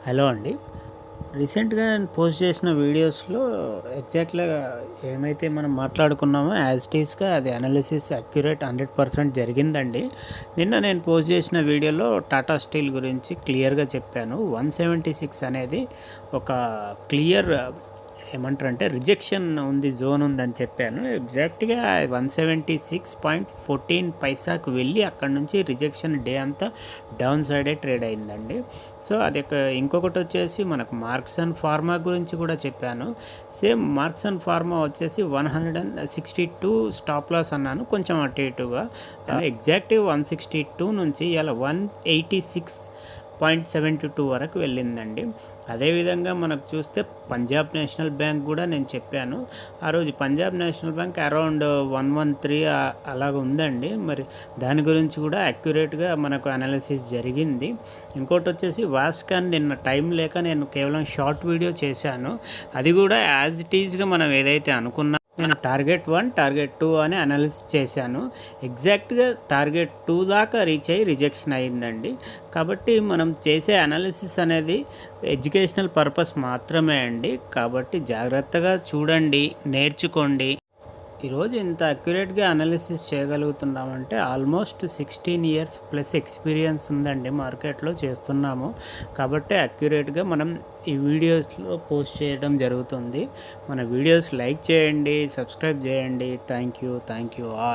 Hello అండి. రీసెంట్‌గా నేను పోస్ట్ చేసిన వీడియోస్‌లో ఎగ్జాక్ట్‌గా ఏమైతే మనం మాట్లాడుకున్నామో యాజ్ ఇట్ ఈస్‌గా అది అనాలిసిస్ అక్యురేట్ 100% జరిగిందండి. నిన్న నేను పోస్ట్ చేసిన వీడియోలో టాటా స్టీల్ గురించి క్లియర్‌గా చెప్పాను. 176 అనేది ఒక క్లియర్ ఏమంటారంటే రిజెక్షన్ ఉంది, జోన్ ఉందని చెప్పాను. ఎగ్జాక్ట్‌గా 176.14 పైసాకు వెళ్ళి అక్కడ నుంచి రిజెక్షన్ డే అంతా డౌన్ సైడే ట్రేడ్ అయిందండి. సో అది ఇంకొకటి వచ్చేసి మనకు మార్క్స్ అండ్ ఫార్మా గురించి కూడా చెప్పాను. సేమ్ మార్క్స్ అండ్ ఫార్మా వచ్చేసి 162 స్టాప్ లాస్ అన్నాను, కొంచెం అటు ఇటుగా. ఎగ్జాక్ట్ 162 నుంచి ఇలా 186.72 వరకు వెళ్ళిందండి. అదేవిధంగా మనకు చూస్తే పంజాబ్ నేషనల్ బ్యాంక్ కూడా నేను చెప్పాను. ఆ రోజు పంజాబ్ నేషనల్ బ్యాంక్ అరౌండ్ 113 అలాగ ఉందండి. మరి దాని గురించి కూడా అక్యురేట్గా మనకు అనాలిసిస్ జరిగింది. ఇంకోటి వచ్చేసి వాస్కాన్ నిన్న టైం లేక నేను కేవలం షార్ట్ వీడియో చేశాను. అది కూడా యాజ్ ఇట్ ఈజ్గా మనం ఏదైతే అనుకున్నా నేను టార్గెట్ 1 టార్గెట్ 2 అని అనాలిసిస్ చేశాను. ఎగ్జాక్ట్గా టార్గెట్ 2 దాకా రీచ్ అయ్యి రిజెక్షన్ అయ్యిందండి. కాబట్టి మనం చేసే అనాలిసిస్ అనేది ఎడ్యుకేషనల్ పర్పస్ మాత్రమే అండి. కాబట్టి జాగ్రత్తగా చూడండి, నేర్చుకోండి. ఈరోజు ఇంత అక్యురేట్గా అనాలిసిస్ చేయగలుగుతున్నామంటే ఆల్మోస్ట్ 16 ఇయర్స్ ప్లస్ ఎక్స్పీరియన్స్ ఉందండి, మార్కెట్లో చేస్తున్నాము. కాబట్టి అక్యురేట్గా మనం ఈ వీడియోస్లో పోస్ట్ చేయడం జరుగుతుంది. మన వీడియోస్ లైక్ చేయండి, సబ్స్క్రైబ్ చేయండి. Thank you all.